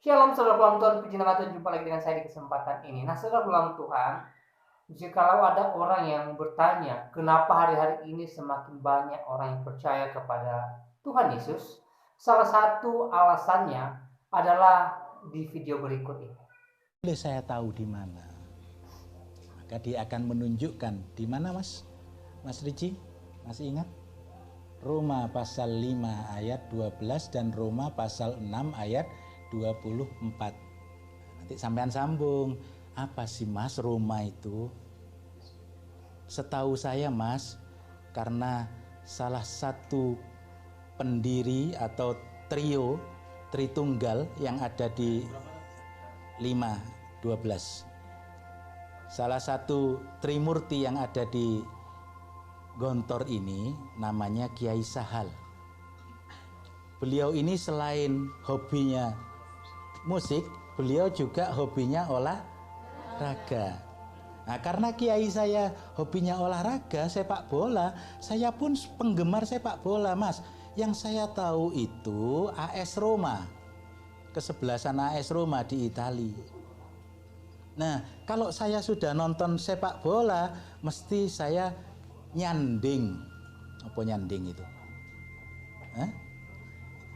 Shalom saudara pulang Tuhan, puji nama Tuhan, jumpa lagi dengan saya di kesempatan ini. Nah saudara pulang Tuhan, jikalau ada orang yang bertanya, kenapa hari-hari ini semakin banyak orang yang percaya kepada Tuhan Yesus, salah satu alasannya adalah di video berikut ini. Boleh saya tahu di mana? Maka dia akan menunjukkan di mana, Mas Ricci? Masih ingat? Roma pasal 5 ayat 12 dan Roma pasal 6 ayat 24. Nanti sampean sambung. Apa sih Mas Roma itu? Setahu saya Mas, karena salah satu pendiri atau trio Tritunggal yang ada di 5:12. Salah satu Trimurti yang ada di Gontor ini namanya Kiai Sahal. Beliau ini selain hobinya musik, beliau juga hobinya olahraga. Nah, karena kiai saya hobinya olahraga, sepak bola, saya pun penggemar sepak bola, Mas. Yang saya tahu itu AS Roma. Kesebelasan AS Roma di Italia. Nah, kalau saya sudah nonton sepak bola, mesti saya nyanding. Apa nyanding itu? Hah?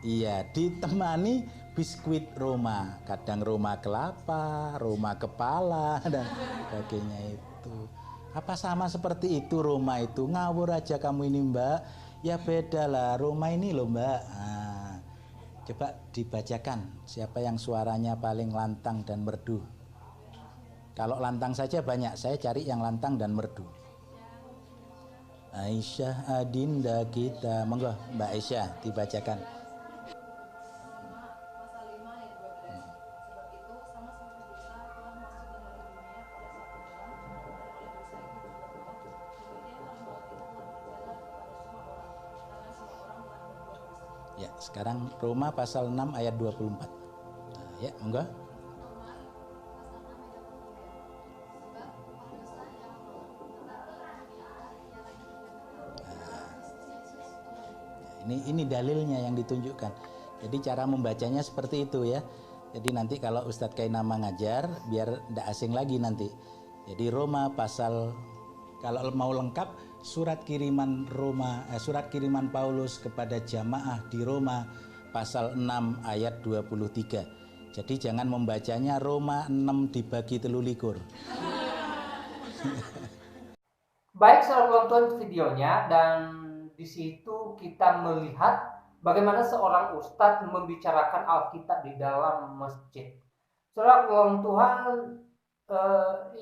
Iya, ditemani biskuit Roma. Kadang Roma kelapa, Roma kepala, dan sebagainya itu. Apa sama seperti itu Roma itu? Ngawur aja kamu ini Mbak. Ya beda lah, Roma ini loh Mbak. Nah, coba dibacakan siapa yang suaranya paling lantang dan merdu. Kalau lantang saja banyak, saya cari yang lantang dan merdu. Aisyah adinda kita, monggo Mbak Aisyah dibacakan. Ya, sekarang Roma pasal 6 ayat 24. Nah, ya, monggo. Ini dalilnya yang ditunjukkan. Jadi cara membacanya seperti itu ya. Jadi nanti kalau Ustadz Kainama ngajar biar tidak asing lagi nanti. Jadi Roma pasal, kalau mau lengkap surat kiriman Paulus kepada jamaah di Roma pasal 6 ayat 23. Jadi jangan membacanya Roma 6 dibagi 13. Baik saudara pulang Tuhan, videonya, dan di situ kita melihat bagaimana seorang ustadz membicarakan Alkitab di dalam masjid. Saudara pulang Tuhan,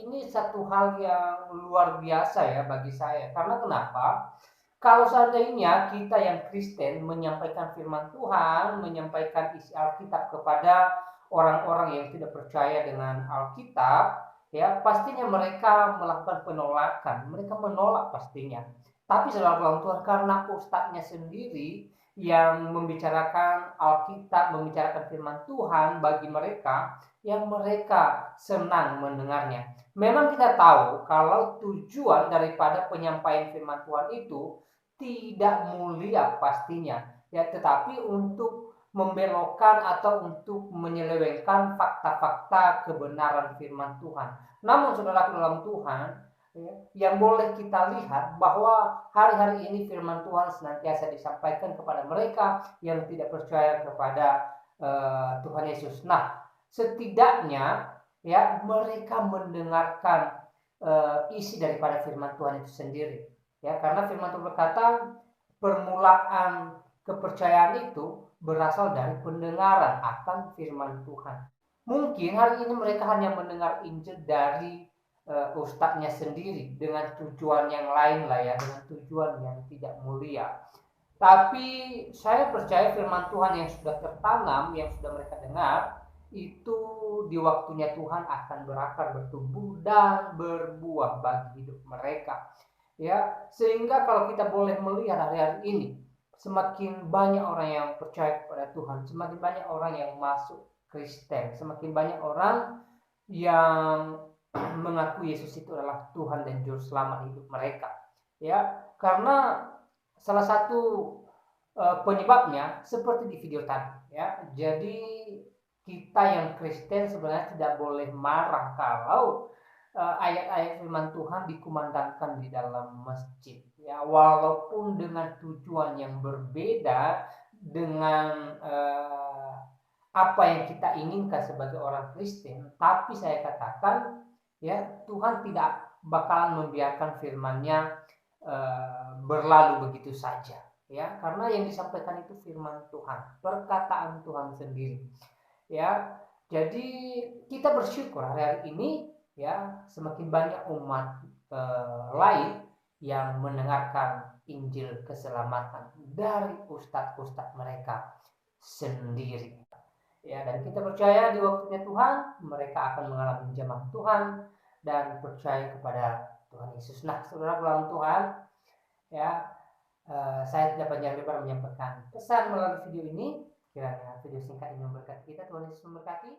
ini satu hal yang luar biasa ya bagi saya. Karena kenapa? Kalau seandainya kita yang Kristen menyampaikan firman Tuhan, menyampaikan isi Alkitab kepada orang-orang yang tidak percaya dengan Alkitab, ya pastinya mereka melakukan penolakan, mereka menolak pastinya. Tapi saudara Tuhan, karena ustadznya sendiri yang membicarakan Alkitab, membicarakan firman Tuhan bagi mereka, yang mereka senang mendengarnya. Memang kita tahu kalau tujuan daripada penyampaian firman Tuhan itu tidak mulia pastinya, ya, tetapi untuk membelokkan atau untuk menyelewengkan fakta-fakta kebenaran firman Tuhan. Namun saudara dalam Tuhan, ya, yang boleh kita lihat bahwa hari-hari ini firman Tuhan senantiasa disampaikan kepada mereka yang tidak percaya kepada Tuhan Yesus. Nah, setidaknya ya mereka mendengarkan isi daripada firman Tuhan itu sendiri. Ya, karena firman Tuhan berkata permulaan kepercayaan itu berasal dari pendengaran akan firman Tuhan. Mungkin hari ini mereka hanya mendengar Injil dari ustadznya sendiri dengan tujuan yang lain lah ya, dengan tujuan yang tidak mulia. Tapi saya percaya firman Tuhan yang sudah tertanam, yang sudah mereka dengar, itu di waktunya Tuhan akan berakar, bertumbuh dan berbuah bagi hidup mereka. Ya, sehingga kalau kita boleh melihat hari-hari ini, semakin banyak orang yang percaya kepada Tuhan, semakin banyak orang yang masuk Kristen, semakin banyak orang yang mengaku Yesus itu adalah Tuhan dan Juru Selamat hidup mereka. Ya, karena salah satu penyebabnya seperti di video tadi. Ya, jadi kita yang Kristen sebenarnya tidak boleh marah kalau ayat-ayat firman Tuhan dikumandangkan di dalam masjid. Ya, walaupun dengan tujuan yang berbeda dengan apa yang kita inginkan sebagai orang Kristen, tapi saya katakan ya Tuhan tidak bakalan membiarkan firman-Nya berlalu begitu saja, ya, karena yang disampaikan itu firman Tuhan, perkataan Tuhan sendiri, ya. Jadi kita bersyukur hari-hari ini ya semakin banyak umat lain yang mendengarkan Injil keselamatan dari ustadz-ustadz mereka sendiri. Ya, dan kita percaya di waktunya Tuhan mereka akan mengalami jamah Tuhan dan percaya kepada Tuhan Yesus. Nah, saudara pulang Tuhan, ya, saya tidak panjang lebar menyampaikan pesan melalui video ini. Kiranya video singkat ini memberkati kita. Tuhan Yesus memberkati.